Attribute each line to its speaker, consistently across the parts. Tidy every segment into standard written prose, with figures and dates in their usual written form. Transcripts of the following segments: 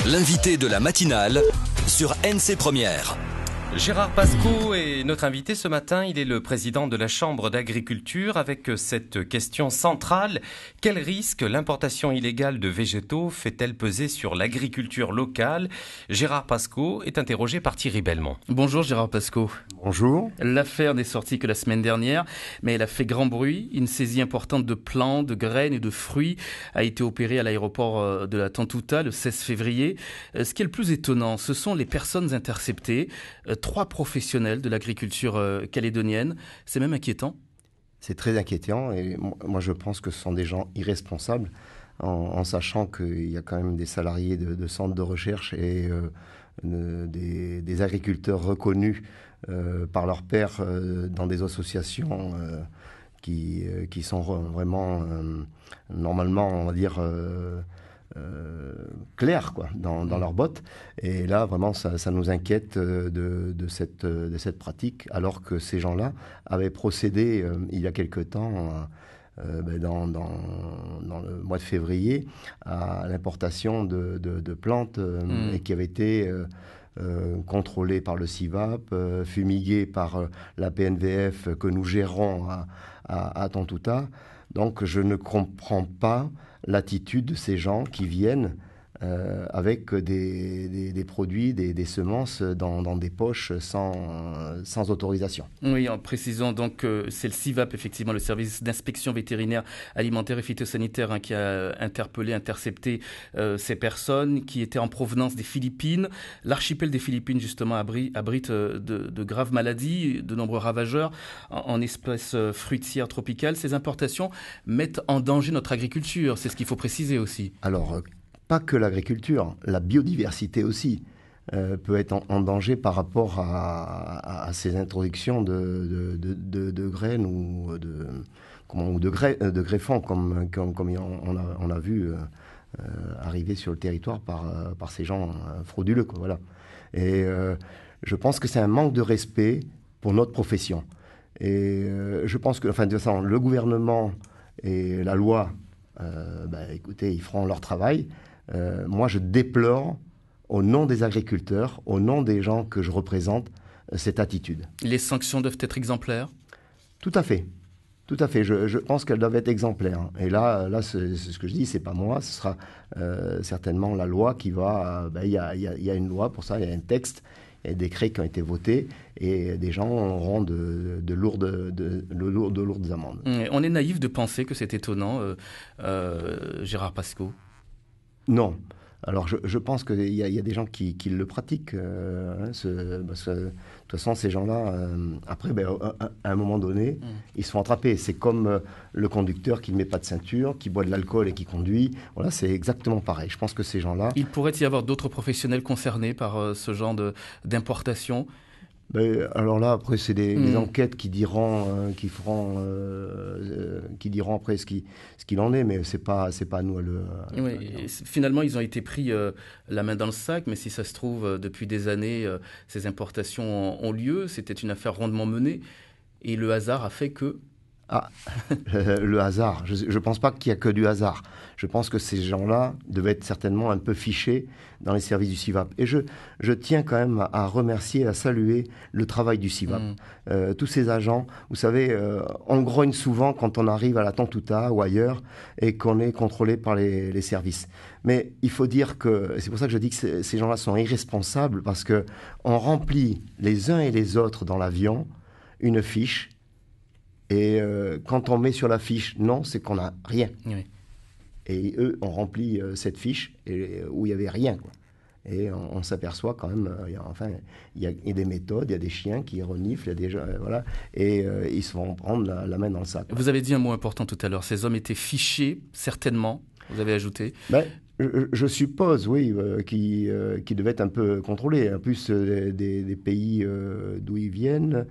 Speaker 1: L'invité de la matinale sur NC Première.
Speaker 2: Gérard Pascaud est notre invité ce matin. Il est le président de la Chambre d'agriculture avec cette question centrale. Quel risque l'importation illégale de végétaux fait-elle peser sur l'agriculture locale ? Gérard Pascaud est interrogé par Thierry Belmont.
Speaker 3: Bonjour Gérard Pascaud.
Speaker 4: Bonjour.
Speaker 3: L'affaire n'est sortie que la semaine dernière, mais elle a fait grand bruit. Une saisie importante de plants, de graines et de fruits a été opérée à l'aéroport de la Tantouta le 16 février. Ce qui est le plus étonnant, ce sont les personnes interceptées. 3 professionnels de l'agriculture calédonienne. C'est même inquiétant.
Speaker 4: C'est très inquiétant et moi je pense que ce sont des gens irresponsables en sachant qu'il y a quand même des salariés de centres de recherche et des agriculteurs reconnus par leurs pairs dans des associations qui sont vraiment normalement, on va dire, clair dans leurs bottes, et là vraiment ça nous inquiète de cette pratique, alors que ces gens-là avaient procédé il y a quelque temps dans le mois de février à l'importation de plantes et qui avaient été contrôlées par le CIVAP, fumiguées par la PNVF que nous gérons à Tantouta. Donc je ne comprends pas l'attitude de ces gens qui viennent avec des produits, des semences dans des poches sans autorisation.
Speaker 3: Oui, en précisant donc que c'est le CIVAP, effectivement, le service d'inspection vétérinaire alimentaire et phytosanitaire, qui a intercepté ces personnes qui étaient en provenance des Philippines. L'archipel des Philippines, justement, abrite de graves maladies, de nombreux ravageurs en espèces fruitières tropicales. Ces importations mettent en danger notre agriculture, c'est ce qu'il faut préciser aussi.
Speaker 4: Alors, pas que l'agriculture, la biodiversité aussi peut être en danger par rapport à ces introductions de graines ou de greffons, comme on a vu arriver sur le territoire par ces gens frauduleux, quoi, voilà. Et je pense que c'est un manque de respect pour notre profession. Et je pense que, enfin, de toute façon, le gouvernement et la loi, écoutez, ils feront leur travail. Moi, je déplore, au nom des agriculteurs, au nom des gens que je représente, cette attitude.
Speaker 3: Les sanctions doivent être exemplaires ?
Speaker 4: Tout à fait. Tout à fait. Je pense qu'elles doivent être exemplaires. Et là c'est ce que je dis, c'est pas moi, ce sera certainement la loi qui va... Il y a une loi pour ça, il y a un texte, il y a des décrets qui ont été votés, et des gens auront de lourdes amendes.
Speaker 3: On est naïf de penser que c'est étonnant, Gérard Pascaud.
Speaker 4: Non. Alors, je pense qu'il y a des gens qui le pratiquent. Parce que, de toute façon, ces gens-là, après, à un moment donné, ils se font attraper. C'est comme le conducteur qui ne met pas de ceinture, qui boit de l'alcool et qui conduit. Voilà, c'est exactement pareil. Je pense que ces gens-là...
Speaker 3: Il pourrait y avoir d'autres professionnels concernés par ce genre d'importation ?
Speaker 4: Alors là, après, c'est des enquêtes qui diront après ce qu'il en est, mais c'est pas à nous à le...
Speaker 3: Finalement, ils ont été pris la main dans le sac, mais si ça se trouve, depuis des années, ces importations ont lieu. C'était une affaire rondement menée, et le hasard a fait que...
Speaker 4: Le hasard. Je ne pense pas qu'il y a que du hasard. Je pense que ces gens-là devaient être certainement un peu fichés dans les services du CIVAP. Et je tiens quand même à remercier, à saluer le travail du CIVAP. Tous ces agents, vous savez, on grogne souvent quand on arrive à la Tantouta ou ailleurs et qu'on est contrôlé par les services. Mais il faut dire que, c'est pour ça que je dis que ces gens-là sont irresponsables, parce qu'on remplit les uns et les autres dans l'avion une fiche. Et quand on met sur la fiche non, c'est qu'on n'a rien.
Speaker 3: Oui.
Speaker 4: Et eux ont rempli cette fiche où il n'y avait rien, quoi. Et on s'aperçoit quand même, il y a des méthodes, il y a des chiens qui reniflent, il y a des gens, voilà, et ils se vont prendre la main dans le sac.
Speaker 3: Vous avez dit un mot important tout à l'heure, ces hommes étaient fichés, certainement, vous avez ajouté.
Speaker 4: Je suppose, oui, qui devaient être un peu contrôlés. En plus, des pays d'où ils viennent,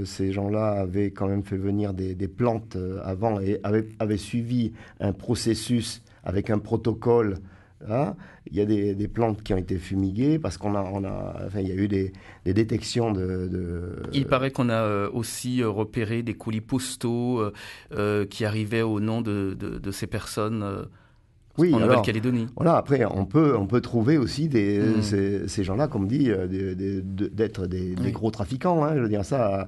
Speaker 4: ces gens-là avaient quand même fait venir des plantes avant et avaient suivi un processus avec un protocole. Hein. Il y a des plantes qui ont été fumiguées parce il y a eu des détections de...
Speaker 3: Il paraît qu'on a aussi repéré des colis postaux qui arrivaient au nom de ces personnes...
Speaker 4: Oui,
Speaker 3: en Nouvelle-Calédonie.
Speaker 4: Voilà, après, on peut trouver aussi ces gens-là, comme dit, d'être des gros trafiquants. Hein, je veux dire, ça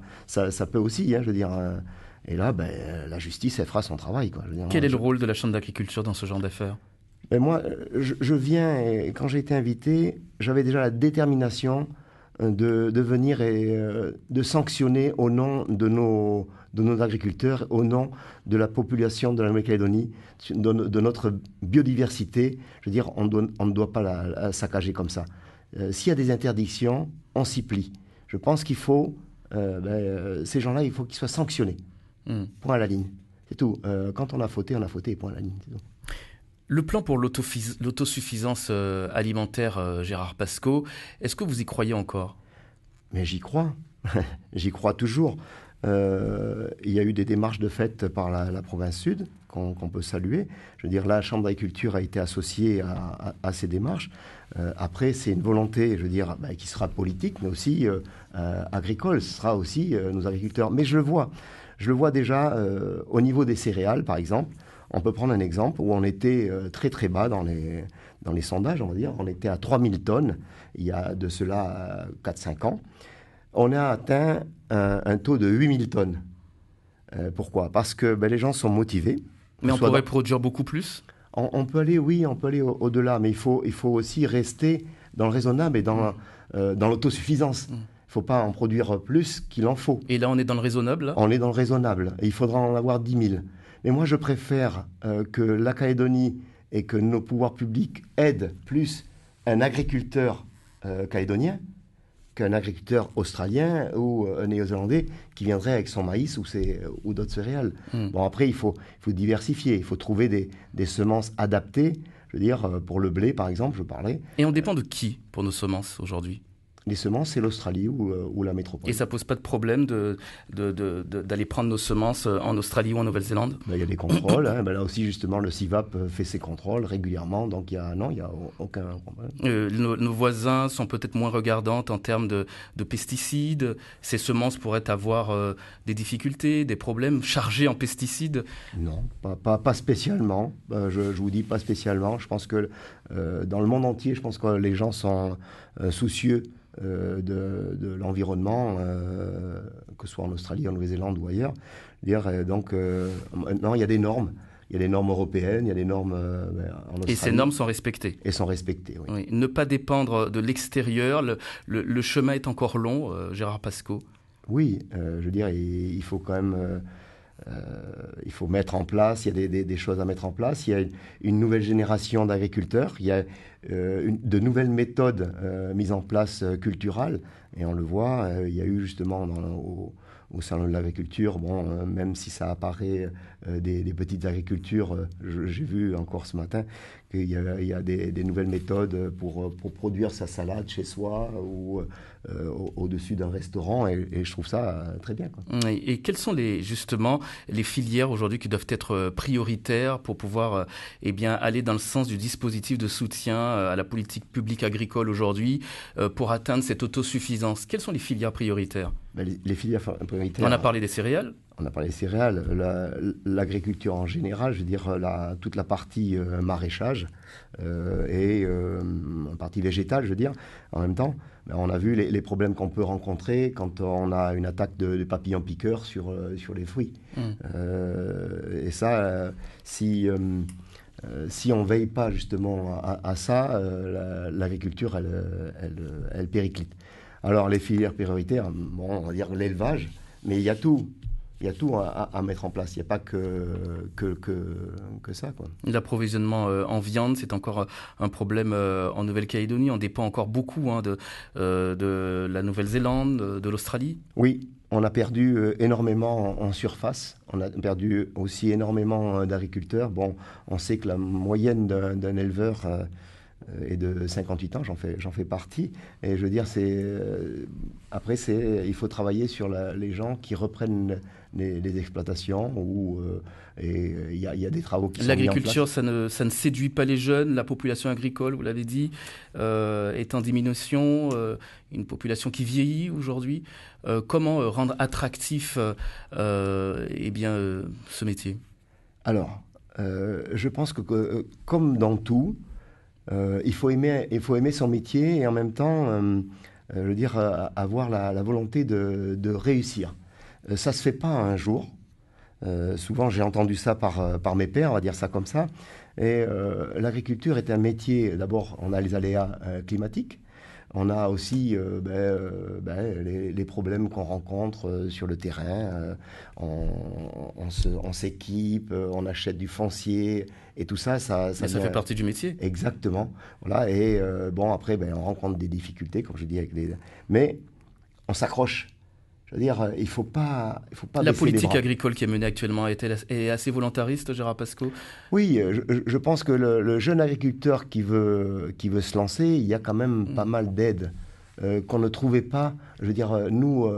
Speaker 4: peut aussi, hein, je veux dire. Et là, la justice, elle fera son travail. Quoi, je veux dire,
Speaker 3: Quel est le rôle de la Chambre d'agriculture dans ce genre d'affaires ?
Speaker 4: Moi, je viens, et quand j'ai été invité, j'avais déjà la détermination de venir et de sanctionner au nom de nos agriculteurs, au nom de la population de la Nouvelle-Calédonie, de notre biodiversité. Je veux dire, on ne doit pas la saccager comme ça. S'il y a des interdictions, on s'y plie. Je pense qu'il faut, ces gens-là, il faut qu'ils soient sanctionnés. Point à la ligne. C'est tout. Quand on a fauté, point à la ligne. C'est tout.
Speaker 3: Le plan pour l'autosuffisance alimentaire, Gérard Pascaud, est-ce que vous y croyez encore ?
Speaker 4: Mais j'y crois. J'y crois toujours. Il y a eu des démarches de fait par la province sud qu'on peut saluer. Je veux dire, la Chambre d'agriculture a été associée à ces démarches. Après, c'est une volonté, je veux dire, qui sera politique, mais aussi agricole. Ce sera aussi nos agriculteurs. Mais je le vois déjà au niveau des céréales, par exemple. On peut prendre un exemple où on était très très bas dans les sondages, on va dire. On était à 3000 tonnes il y a de cela 4-5 ans. On a atteint un taux de 8000 tonnes. Pourquoi ? Parce que les gens sont motivés.
Speaker 3: Mais on pourrait produire beaucoup plus ?
Speaker 4: On peut aller au-delà, mais il faut aussi rester dans le raisonnable et dans l'autosuffisance. Il ne faut pas en produire plus qu'il en faut.
Speaker 3: Et là, on est dans le raisonnable là ?
Speaker 4: On est dans le raisonnable. Et il faudra en avoir 10 000. Mais moi, je préfère que la Calédonie et que nos pouvoirs publics aident plus un agriculteur calédonien qu'un agriculteur australien ou néo-zélandais qui viendrait avec son maïs ou d'autres céréales. Bon, après, il faut diversifier. Il faut trouver des semences adaptées. Je veux dire, pour le blé, par exemple, je parlais.
Speaker 3: Et on dépend de qui pour nos semences aujourd'hui ?
Speaker 4: Les semences, c'est l'Australie ou la métropole.
Speaker 3: Et ça pose pas de problème d'aller prendre nos semences en Australie ou en Nouvelle-Zélande ?
Speaker 4: Il y a des contrôles. Là aussi, justement, le CIVAP fait ses contrôles régulièrement. Donc, il n'y a aucun problème.
Speaker 3: Nos voisins sont peut-être moins regardantes en termes de pesticides. Ces semences pourraient avoir des difficultés, des problèmes chargés en pesticides ?
Speaker 4: Non, pas spécialement. Je vous dis pas spécialement. Je pense que dans le monde entier, je pense que les gens sont soucieux de l'environnement, que ce soit en Australie, en Nouvelle-Zélande ou ailleurs. Donc, maintenant, il y a des normes. Il y a des normes européennes, il y a des normes en Australie.
Speaker 3: Et ces normes sont respectées.
Speaker 4: Et sont respectées, oui.
Speaker 3: Oui. Ne pas dépendre de l'extérieur. Le chemin est encore long, Gérard Pascaud.
Speaker 4: Oui, je veux dire, il faut quand même... il faut mettre en place, il y a des choses à mettre en place. Il y a une nouvelle génération d'agriculteurs, il y a de nouvelles méthodes mises en place culturales. Et on le voit, il y a eu justement au salon de l'agriculture, même si ça apparaît des petites agricultures, j'ai vu encore ce matin qu'il y a des nouvelles méthodes pour produire sa salade chez soi ou au-dessus d'un restaurant, et je trouve ça très bien, quoi.
Speaker 3: Et quelles sont justement les filières aujourd'hui qui doivent être prioritaires pour pouvoir aller dans le sens du dispositif de soutien à la politique publique agricole aujourd'hui pour atteindre cette autosuffisance ? Quelles sont les filières prioritaires ?
Speaker 4: Les filières prioritaires...
Speaker 3: On a parlé des céréales.
Speaker 4: On a parlé des céréales, l'agriculture en général, je veux dire toute la partie maraîchage et la partie végétale, je veux dire, en même temps. On a vu les problèmes qu'on peut rencontrer quand on a une attaque de papillons piqueurs sur les fruits. Et ça, si on ne veille pas justement à ça, l'agriculture, elle périclite. Alors les filières prioritaires, on va dire l'élevage, mais il y a tout. Il y a tout à mettre en place. Il n'y a pas que ça, quoi.
Speaker 3: L'approvisionnement en viande, c'est encore un problème en Nouvelle-Calédonie. On dépend encore beaucoup de la Nouvelle-Zélande, de l'Australie.
Speaker 4: Oui, on a perdu énormément en surface. On a perdu aussi énormément d'agriculteurs. Bon, on sait que la moyenne d'un éleveur est de 58 ans, j'en fais partie. Et je veux dire, après, il faut travailler sur les gens qui reprennent les exploitations et il y a des travaux qui sont mis en place.
Speaker 3: L'agriculture, ça ne séduit pas les jeunes. La population agricole, vous l'avez dit, est en diminution. Une population qui vieillit aujourd'hui. Comment rendre attractif ce métier ?
Speaker 4: Alors, Je pense que comme dans tout, il faut aimer son métier et en même temps, je veux dire, avoir la volonté de réussir. Ça se fait pas un jour. Souvent, j'ai entendu ça par mes pairs, on va dire ça comme ça. Et l'agriculture est un métier, d'abord, on a les aléas climatiques. On a aussi les problèmes qu'on rencontre sur le terrain. On s'équipe, on achète du foncier et tout ça. Ça
Speaker 3: fait partie du métier.
Speaker 4: Exactement. Voilà. Et après, on rencontre des difficultés, comme je dis, mais on s'accroche. Je veux dire, il faut pas
Speaker 3: La politique agricole qui est menée actuellement est assez volontariste, Gérard Pascaud.
Speaker 4: Oui, je pense que le jeune agriculteur qui veut se lancer, il y a quand même pas mal d'aides qu'on ne trouvait pas. Je veux dire, nous,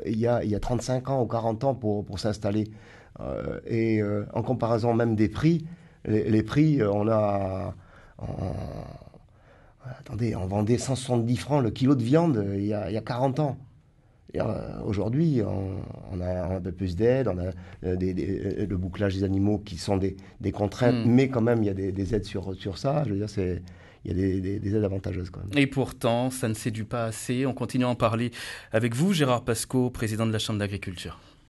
Speaker 4: il y a 35 ans ou 40 ans pour s'installer. Et en comparaison même des prix, les prix, attendez, on vendait 170 francs le kilo de viande il y a 40 ans. Aujourd'hui, on a un peu plus d'aide, on a le bouclage des animaux qui sont des contraintes, mais quand même, il y a des aides sur ça. Je veux dire, il y a des aides avantageuses quand même.
Speaker 3: Et pourtant, ça ne séduit pas assez. On continue à en parler avec vous, Gérard Pascaud, président de la Chambre d'agriculture.